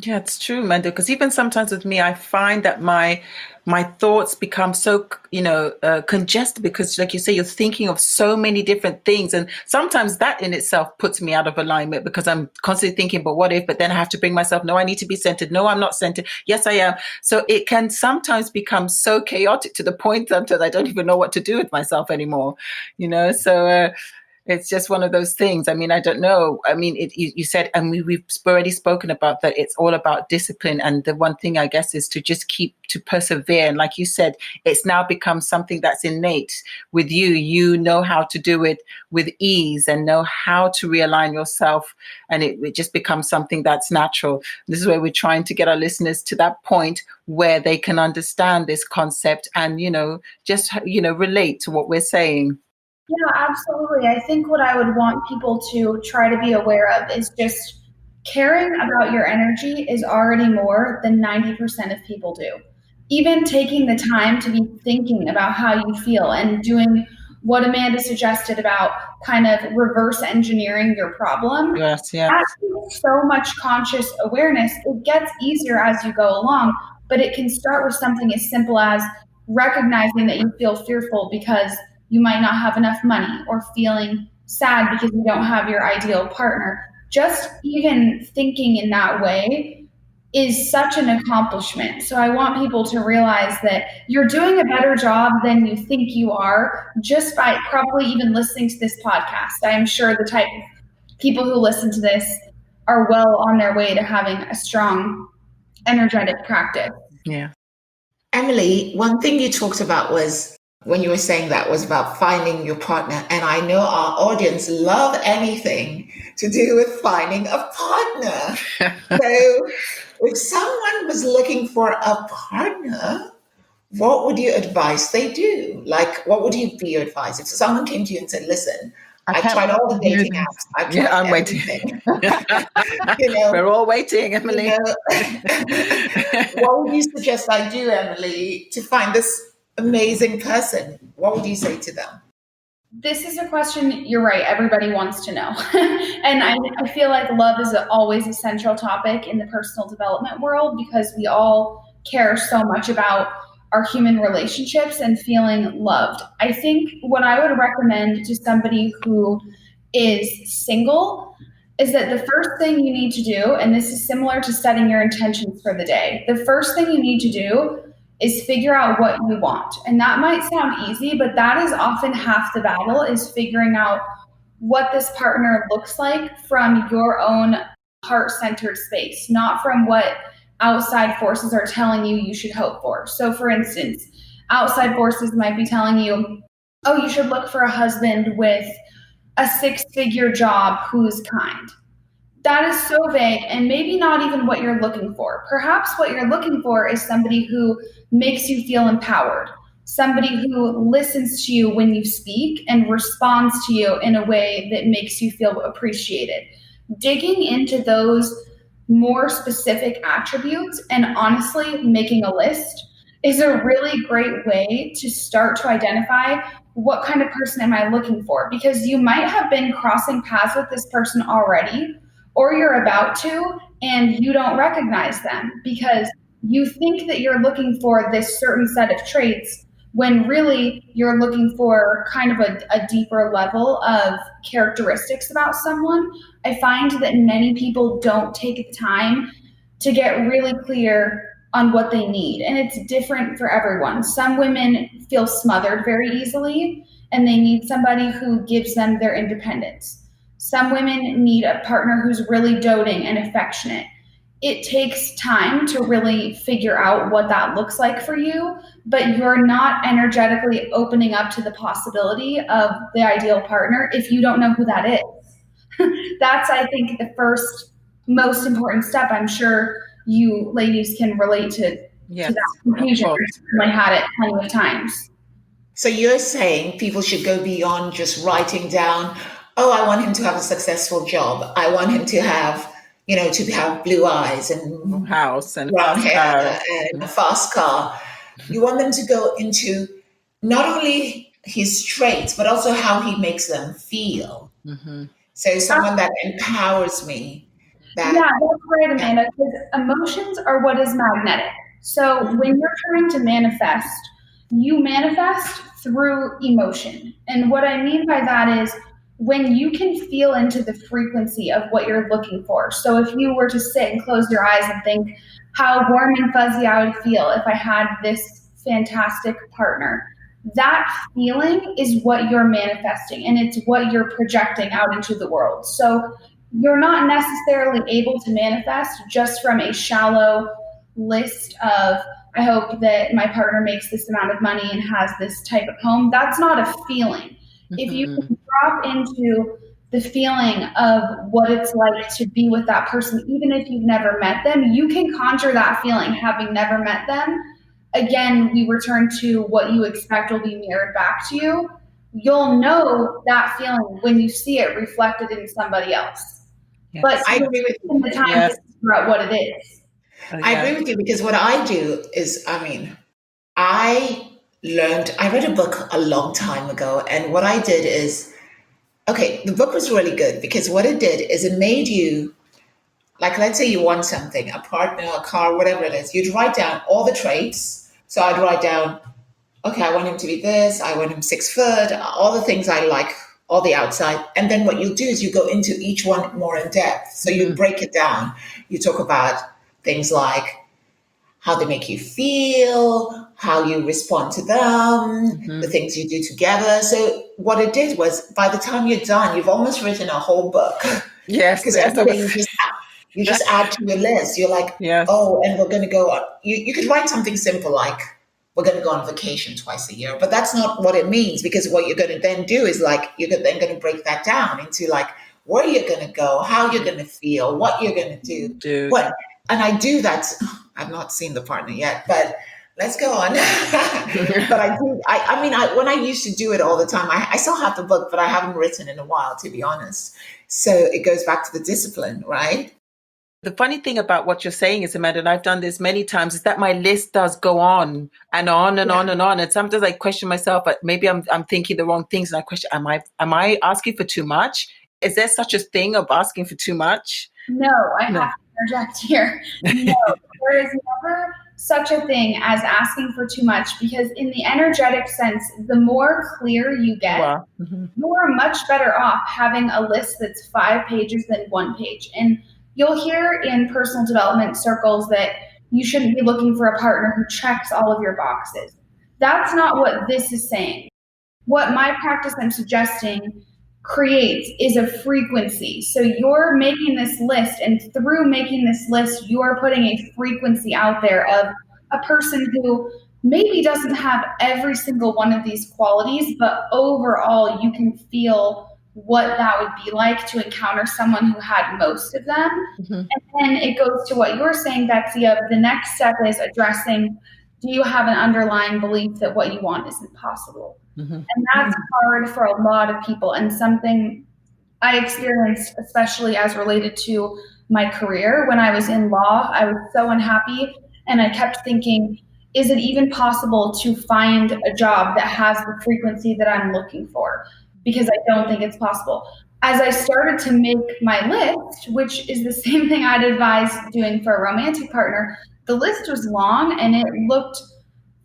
Yeah, it's true, Manda. Because even sometimes with me, I find that my thoughts become so congested because, like you say, you're thinking of so many different things, and sometimes that in itself puts me out of alignment because I'm constantly thinking, "But what if?" But then I have to bring myself. No, I need to be centered. No, I'm not centered. Yes, I am. So it can sometimes become so chaotic to the point that I don't even know what to do with myself anymore. So. It's just one of those things. I mean, I don't know. I mean, you said, and we've already spoken about that. It's all about discipline. And the one thing, I guess, is to just to persevere. And like you said, it's now become something that's innate with you. You know how to do it with ease and know how to realign yourself. And it just becomes something that's natural. This is where we're trying to get our listeners to that point where they can understand this concept and, just, relate to what we're saying. Yeah, absolutely. I think what I would want people to try to be aware of is just caring about your energy is already more than 90% of people do. Even taking the time to be thinking about how you feel and doing what Amanda suggested about kind of reverse engineering your problem, Yes, yeah. that takes so much conscious awareness. It gets easier as you go along, but it can start with something as simple as recognizing that you feel fearful because you might not have enough money, or feeling sad because you don't have your ideal partner. Just even thinking in that way is such an accomplishment. So I want people to realize that you're doing a better job than you think you are just by probably even listening to this podcast. I am sure the type of people who listen to this are well on their way to having a strong, energetic practice. Yeah. Emily, one thing you talked about was when you were saying that was about finding your partner. And I know our audience love anything to do with finding a partner. So if someone was looking for a partner, what would you advise they do? Like, what would you be your advice? If someone came to you and said, listen, I've tried all the dating apps. I've tried I'm everything. waiting. We're all waiting, Emily. What would you suggest I do, Emily, to find this amazing person? What would you say to them? This is a question, you're right, everybody wants to know. And I feel like love is always a central topic in the personal development world because we all care so much about our human relationships and feeling loved. I think what I would recommend to somebody who is single is that the first thing you need to do, and this is similar to setting your intentions for the day, the first thing you need to do is figure out what you want. And that might sound easy, but that is often half the battle, is figuring out what this partner looks like from your own heart-centered space, not from what outside forces are telling you you should hope for. So for instance, outside forces might be telling you, oh, you should look for a husband with a 6-figure job who's kind. That is so vague and maybe not even what you're looking for. Perhaps what you're looking for is somebody who makes you feel empowered, somebody who listens to you when you speak and responds to you in a way that makes you feel appreciated. Digging into those more specific attributes and honestly making a list is a really great way to start to identify what kind of person am I looking for, because you might have been crossing paths with this person already, or you're about to, and you don't recognize them because you think that you're looking for this certain set of traits when really you're looking for kind of a deeper level of characteristics about someone. I find that many people don't take the time to get really clear on what they need, and it's different for everyone. Some women feel smothered very easily, and they need somebody who gives them their independence. Some women need a partner who's really doting and affectionate. It takes time to really figure out what that looks like for you, but you're not energetically opening up to the possibility of the ideal partner if you don't know who that is. That's, I think, the first most important step. I'm sure you ladies can relate to that confusion. I had it plenty of times. So you're saying people should go beyond just writing down, oh, I want him to have a successful job. I want him to have, to have blue eyes and House and brown fast hair car. and a fast car. You want them to go into not only his traits, but also how he makes them feel. Mm-hmm. So someone that empowers me. Yeah, That that's right, Amanda, because emotions are what is magnetic. So when you're trying to manifest, you manifest through emotion. And what I mean by that is when you can feel into the frequency of what you're looking for. So if you were to sit and close your eyes and think how warm and fuzzy I would feel if I had this fantastic partner, that feeling is what you're manifesting and it's what you're projecting out into the world. So you're not necessarily able to manifest just from a shallow list of, I hope that my partner makes this amount of money and has this type of home. That's not a feeling. If you Mm-hmm. can drop into the feeling of what it's like to be with that person, even if you've never met them, you can conjure that feeling having never met them. Again, we return to what you expect will be mirrored back to you. You'll know that feeling when you see it reflected in somebody else. Yes. But I you agree with have the you. time Yes. to figure out what it is. I agree with you because what I do is, I I read a book a long time ago, and what I did is, okay, the book was really good because what it did is it made you, like, let's say you want something, a partner, a car, whatever it is, you'd write down all the traits. So I'd write down, okay, I want him to be this, I want him 6 foot, all the things I like, all the outside. And then what you do is you go into each one more in depth. So you break it down. You talk about things like how they make you feel, how you respond to them, the things you do together. So what it did was by the time you're done, you've almost written a whole book. Yes. Because Yes. everything you just add to your list. You're like, Yes. oh, and we're going to go on. You could write something simple like, we're going to go on vacation twice a year. But that's not what it means, because what you're going to then do is like, you're then going to break that down into like where you're going to go, how you're going to feel, what you're going to do. What, and I do that. I've not seen the partner yet, but let's go on. But I do. When I used to do it all the time, I still have the book, but I haven't written in a while, to be honest. So it goes back to the discipline, right? The funny thing about what you're saying is, Amanda, and I've done this many times, is that my list does go on and on and on and on. And sometimes I question myself, but maybe I'm thinking the wrong things. And I question, am I asking for too much? Is there such a thing of asking for too much? No, I have to interject here. No, there is never such a thing as asking for too much, because in the energetic sense, the more clear you get, you're much better off having a list that's 5 pages than 1 page. And you'll hear in personal development circles that you shouldn't be looking for a partner who checks all of your boxes. That's not what this is saying. What my practice I'm suggesting creates is a frequency. So you're making this list, and through making this list, you're putting a frequency out there of a person who maybe doesn't have every single one of these qualities, but overall you can feel what that would be like to encounter someone who had most of them. And then it goes to what you're saying, Betsy, of the next step is addressing, do you have an underlying belief that what you want isn't possible? And that's hard for a lot of people, and something I experienced, especially as related to my career. When I was in law, I was so unhappy, and I kept thinking, is it even possible to find a job that has the frequency that I'm looking for? Because I don't think it's possible. As I started to make my list, which is the same thing I'd advise doing for a romantic partner, the list was long and it looked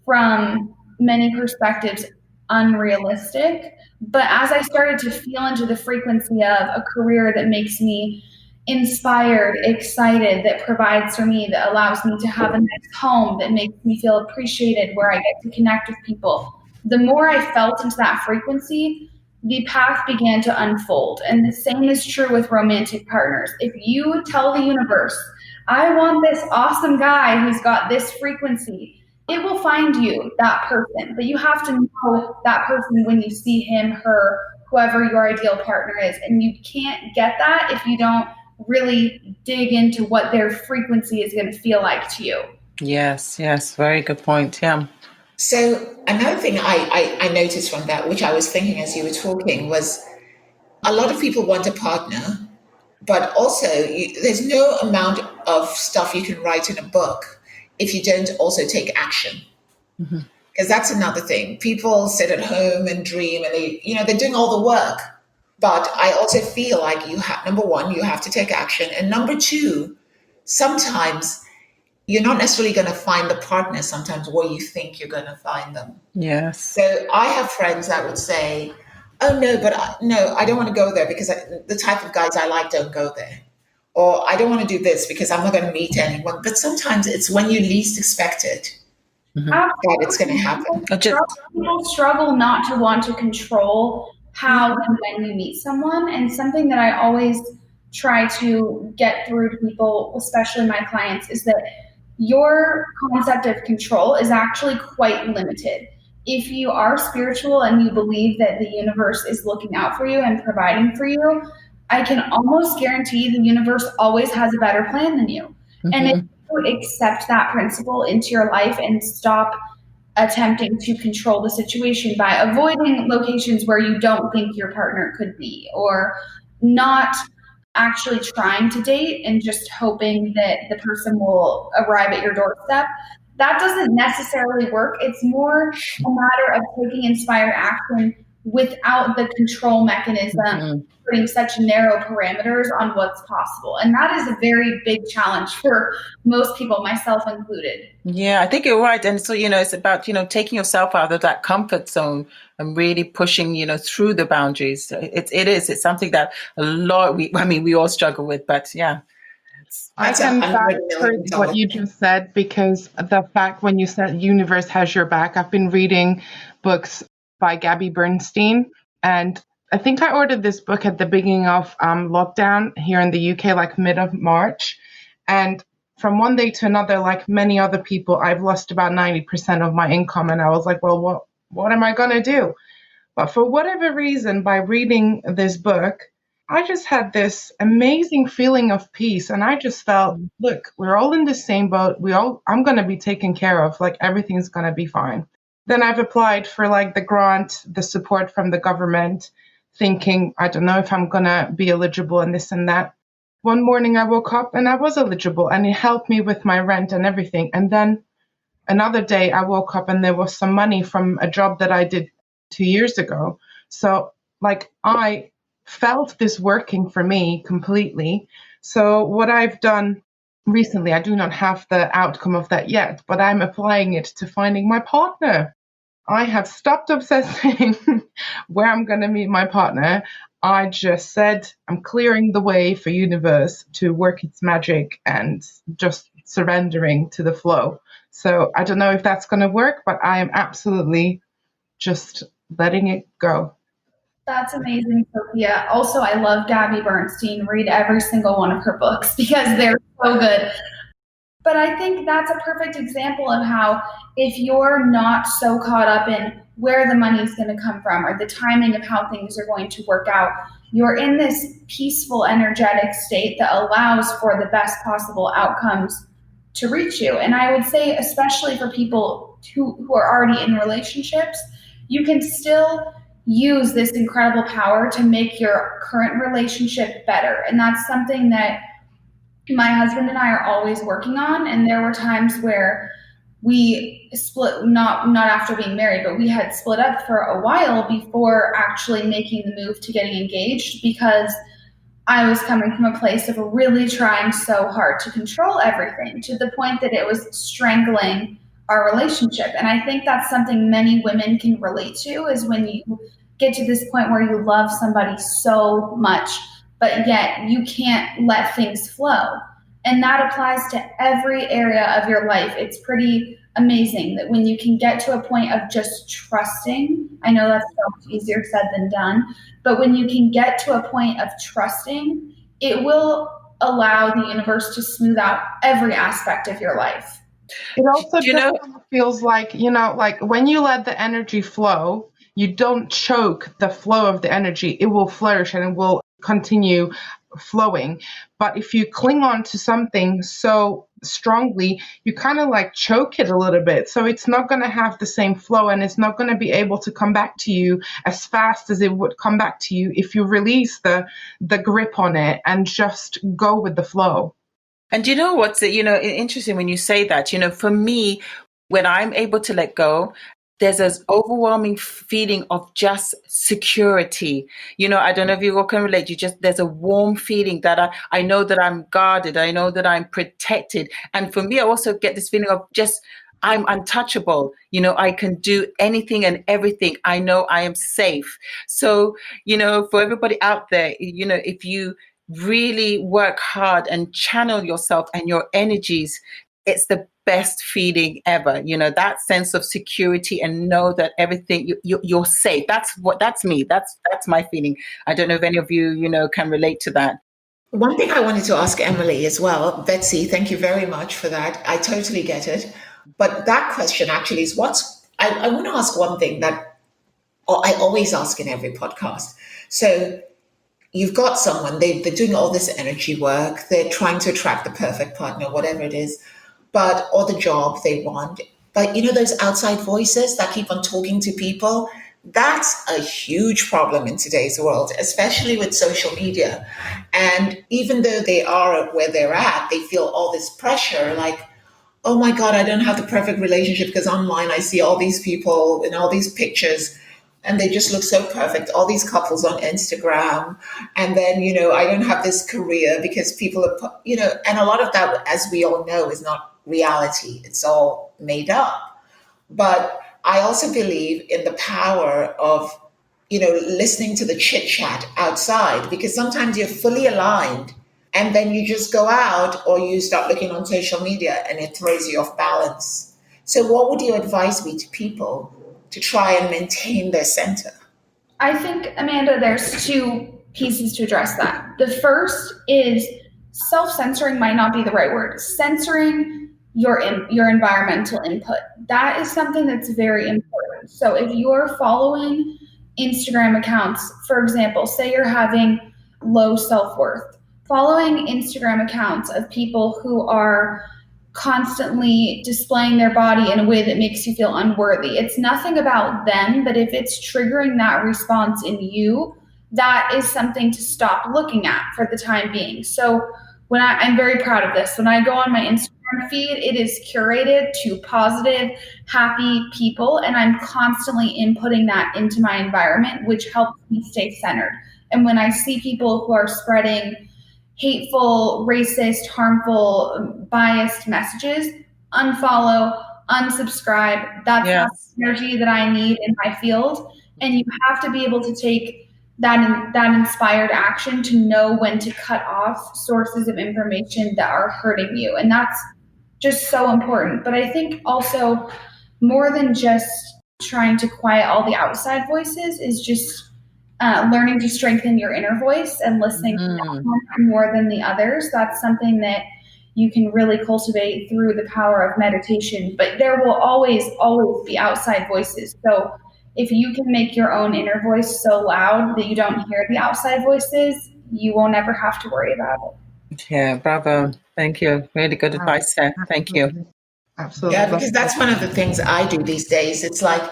from many perspectives unrealistic. But as I started to feel into the frequency of a career that makes me inspired, excited, that provides for me, that allows me to have a nice home, that makes me feel appreciated, where I get to connect with people, the more I felt into that frequency, the path began to unfold. And the same is true with romantic partners. If you tell the universe, I want this awesome guy who's got this frequency, it will find you that person. But you have to know that person when you see him, her, whoever your ideal partner is. And you can't get that if you don't really dig into what their frequency is going to feel like to you. Yes, very good point. Yeah. So another thing I noticed from that, which I was thinking as you were talking, was a lot of people want a partner But also, there's no amount of stuff you can write in a book if you don't also take action. Because that's another thing. People sit at home and dream, and they're doing all the work. But I also feel like number one, you have to take action, and number two, sometimes you're not necessarily going to find the partner sometimes where you think you're going to find them. Yes. So I have friends that would say, "Oh no, no, I don't want to go there because the type of guys I like don't go there," or "I don't want to do this because I'm not going to meet anyone." But sometimes it's when you least expect it that it's going to happen. People struggle not to want to control how and when you meet someone, and something that I always try to get through to people, especially my clients, is that your concept of control is actually quite limited. If you are spiritual and you believe that the universe is looking out for you and providing for you, I can almost guarantee the universe always has a better plan than you. And if you accept that principle into your life and stop attempting to control the situation by avoiding locations where you don't think your partner could be, or not actually trying to date and just hoping that the person will arrive at your doorstep, that doesn't necessarily work. It's more a matter of taking inspired action without the control mechanism, putting such narrow parameters on what's possible. And that is a very big challenge for most people, myself included. Yeah, I think you're right. And so, it's about, taking yourself out of that comfort zone and really pushing, through the boundaries. It's something that we all struggle with, but yeah. I can back what you just said, because the fact when you said universe has your back, I've been reading books by Gabby Bernstein, and I think I ordered this book at the beginning of lockdown here in the UK, like mid of March. And from one day to another, like many other people, I've lost about 90% of my income. And I was like, well, what am I going to do? But for whatever reason, by reading this book, I just had this amazing feeling of peace. And I just felt, look, we're all in the same boat. I'm going to be taken care of. Like, everything's going to be fine. Then I've applied for like the grant, the support from the government, thinking, I don't know if I'm going to be eligible and this and that. One morning I woke up and I was eligible, and it helped me with my rent and everything. And then another day I woke up and there was some money from a job that I did 2 years ago. So like I felt this working for me completely. So what I've done recently, I do not have the outcome of that yet, but I'm applying it to finding my partner. I have stopped obsessing where I'm going to meet my partner. I just said I'm clearing the way for universe to work its magic and just surrendering to the flow. So I don't know if that's going to work, but I am absolutely just letting it go. That's amazing, Sophia. Also, I love Gabby Bernstein. Read every single one of her books because they're so good. But I think that's a perfect example of how, if you're not so caught up in where the money is going to come from or the timing of how things are going to work out, you're in this peaceful, energetic state that allows for the best possible outcomes to reach you. And I would say, especially for people who are already in relationships, you can still use this incredible power to make your current relationship better. And that's something that my husband and I are always working on. And there were times where we split, not after being married, but we had split up for a while before actually making the move to getting engaged, because I was coming from a place of really trying so hard to control everything to the point that it was strangling our relationship. And I think that's something many women can relate to, is when you get to this point where you love somebody so much, but yet you can't let things flow. And that applies to every area of your life. It's pretty amazing that when you can get to a point of just trusting, I know that's so much easier said than done, but when you can get to a point of trusting, it will allow the universe to smooth out every aspect of your life. It also feels like, like when you let the energy flow, you don't choke the flow of the energy. It will flourish and it will continue flowing. But if you cling on to something so strongly, you kind of like choke it a little bit. So it's not going to have the same flow, and it's not going to be able to come back to you as fast as it would come back to you if you release the grip on it and just go with the flow. And you know what's interesting when you say that, for me, when I'm able to let go, there's this overwhelming feeling of just security. I don't know if you all can relate. There's a warm feeling that I know that I'm guarded. I know that I'm protected. And for me, I also get this feeling of just, I'm untouchable. I can do anything and everything. I know I am safe. So, for everybody out there, if you really work hard and channel yourself and your energies, it's the best feeling ever. That sense of security and know that everything you're safe. That's me. That's my feeling. I don't know if any of you can relate to that. One thing I wanted to ask Emily as well, Betsy, thank you very much for that. I totally get it. But that question actually is I want to ask one thing that I always ask in every podcast. So you've got someone, they're doing all this energy work, they're trying to attract the perfect partner, whatever it is, or the job they want. But those outside voices that keep on talking to people, that's a huge problem in today's world, especially with social media. And even though they are where they're at, they feel all this pressure, like, oh my God, I don't have the perfect relationship because online I see all these people in all these pictures and they just look so perfect, all these couples on Instagram. And then, I don't have this career because people are, and a lot of that, as we all know, is not reality. It's all made up. But I also believe in the power of, listening to the chit chat outside, because sometimes you're fully aligned and then you just go out or you start looking on social media and it throws you off balance. So what would you advise me to people to try and maintain their center? I think, Amanda, there's two pieces to address that. The first is self-censoring might not be the right word. Censoring your environmental input. That is something that's very important. So if you're following Instagram accounts, for example, say you're having low self-worth, following Instagram accounts of people who are constantly displaying their body in a way that makes you feel unworthy. It's nothing about them, but if it's triggering that response in you, that is something to stop looking at for the time being. So I'm very proud of this. When I go on my Instagram feed, it is curated to positive, happy people, and I'm constantly inputting that into my environment, which helps me stay centered. And when I see people who are spreading hateful, racist, harmful, biased messages, unfollow, unsubscribe. That's not the energy that I need in my field. And you have to be able to take that inspired action to know when to cut off sources of information that are hurting you. And that's just so important. But I think also more than just trying to quiet all the outside voices is just learning to strengthen your inner voice and listening to that one more than the others. That's something that you can really cultivate through the power of meditation. But there will always be outside voices. So if you can make your own inner voice so loud that you don't hear the outside voices, you will never have to worry about it. Yeah, bravo. Thank you. Really good advice there. Thank you. Absolutely. Yeah, because that's one of the things I do these days. It's like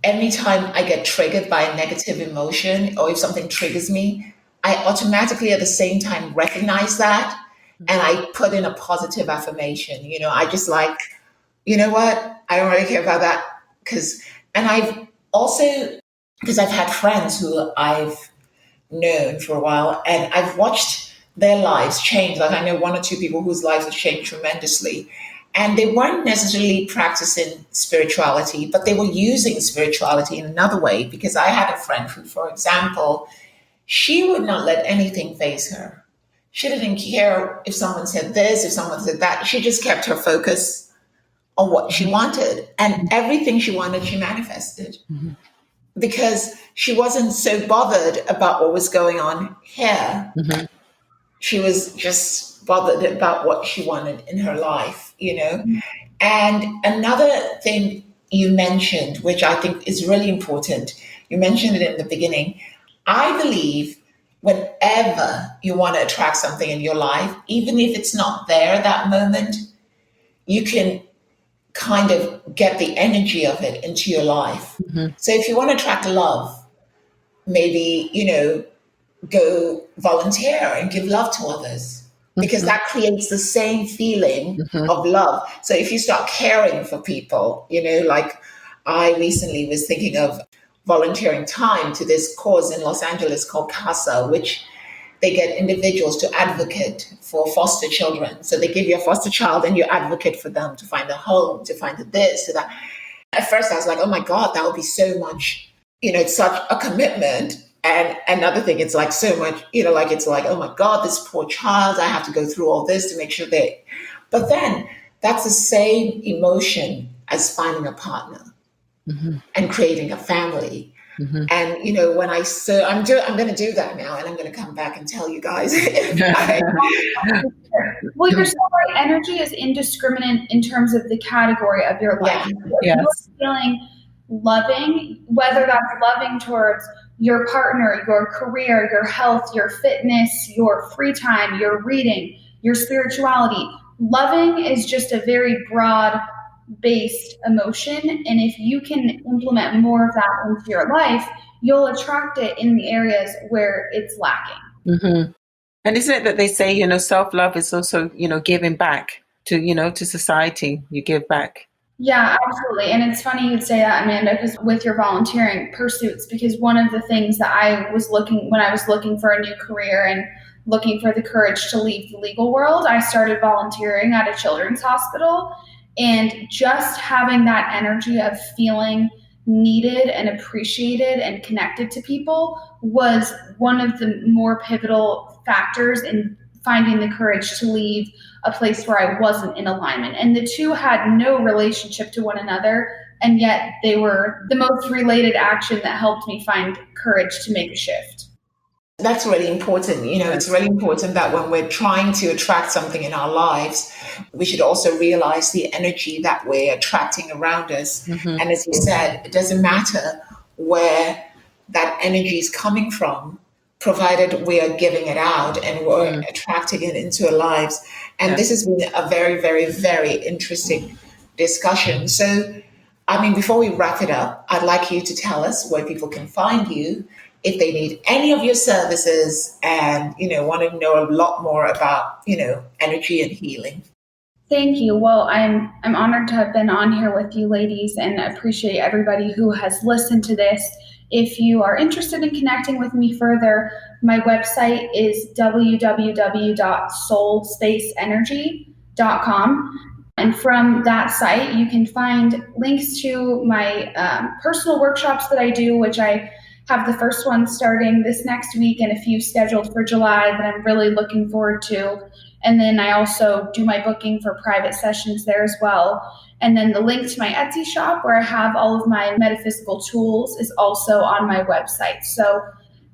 anytime I get triggered by a negative emotion or if something triggers me, I automatically at the same time recognize that and I put in a positive affirmation. I just like, you know what? I don't really care about that. And I've also, because I've had friends who I've known for a while and I've watched their lives change. Like I know one or two people whose lives have changed tremendously. And they weren't necessarily practicing spirituality, but they were using spirituality in another way. Because I had a friend who, for example, she would not let anything faze her. She didn't care if someone said this, if someone said that. She just kept her focus on what she wanted. And everything she wanted, she manifested. Mm-hmm. Because she wasn't so bothered about what was going on here. Mm-hmm. She was just bothered about what she wanted in her life. And another thing you mentioned, which I think is really important, you mentioned it in the beginning. I believe whenever you want to attract something in your life, even if it's not there at that moment, you can kind of get the energy of it into your life. So if you want to attract love, maybe, go volunteer and give love to others, because that creates the same feeling of love. So if you start caring for people, like I recently was thinking of volunteering time to this cause in Los Angeles called CASA, which they get individuals to advocate for foster children. So they give you a foster child and you advocate for them to find a home, to find a this, to that. At first I was like, oh my God, that would be so much, it's such a commitment. And another thing, it's like so much, it's like, oh my God, this poor child, I have to go through all this to make sure but then that's the same emotion as finding a partner and creating a family. And when I'm going to do that now, and I'm going to come back and tell you guys. Well, you're so right. Energy is indiscriminate in terms of the category of your life. Yes. You're feeling loving, whether that's loving towards your partner, your career, your health, your fitness, your free time, your reading, your spirituality. Loving is just a very broad based emotion, and if you can implement more of that into your life, you'll attract it in the areas where it's lacking. And isn't it that they say, self-love is also, giving back to society? You give back. Yeah, absolutely. And it's funny you'd say that, Amanda, because with your volunteering pursuits, because one of the things that when I was looking for a new career and looking for the courage to leave the legal world, I started volunteering at a children's hospital. And just having that energy of feeling needed and appreciated and connected to people was one of the more pivotal factors in finding the courage to leave a place where I wasn't in alignment. And the two had no relationship to one another, and yet they were the most related action that helped me find courage to make a shift. That's really important. It's really important that when we're trying to attract something in our lives, we should also realize the energy that we're attracting around us. And as you said, it doesn't matter where that energy is coming from, provided we are giving it out and we're attracting it into our lives. And this has been a very, very, very interesting discussion. So, before we wrap it up, I'd like you to tell us where people can find you if they need any of your services and, want to know a lot more about, energy and healing. Thank you. Well, I'm honored to have been on here with you ladies, and appreciate everybody who has listened to this. If you are interested in connecting with me further, my website is www.soulspaceenergy.com. And from that site, you can find links to my personal workshops that I do, which I have the first one starting this next week and a few scheduled for July that I'm really looking forward to. And then I also do my booking for private sessions there as well. And then the link to my Etsy shop where I have all of my metaphysical tools is also on my website. So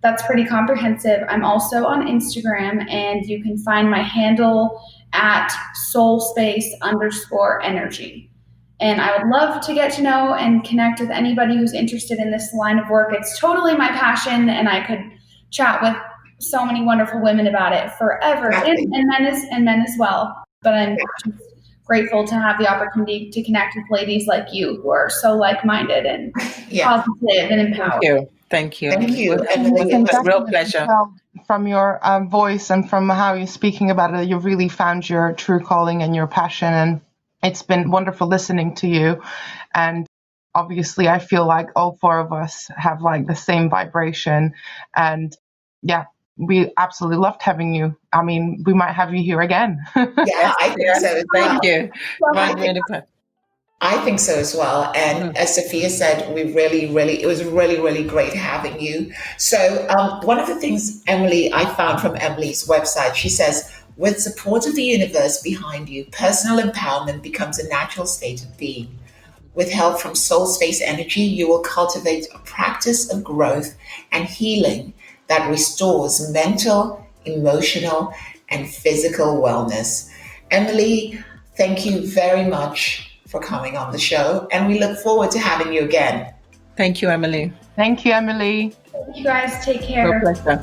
that's pretty comprehensive. I'm also on Instagram, and you can find my handle at soulspace_energy. And I would love to get to know and connect with anybody who's interested in this line of work. It's totally my passion, and I could chat with so many wonderful women about it forever, and men as well. But I'm just grateful to have the opportunity to connect with ladies like you who are so like-minded and positive and empowered. Thank you. Thank you. It's a real pleasure. From your voice and from how you're speaking about it, you really found your true calling and your passion, and it's been wonderful listening to you. And obviously, I feel like all four of us have like the same vibration. And we absolutely loved having you. We might have you here again. Yeah, I think so as well. Thank you. I think so as well. And as Sophia said, it was really, really great having you. So one of the things I found from Emily's website, she says, with support of the universe behind you, personal empowerment becomes a natural state of being. With help from Soul Space Energy, you will cultivate a practice of growth and healing that restores mental, emotional, and physical wellness. Emily, thank you very much for coming on the show, and we look forward to having you again. Thank you, Emily. Thank you, Emily. Thank you guys. Take care. Real pleasure.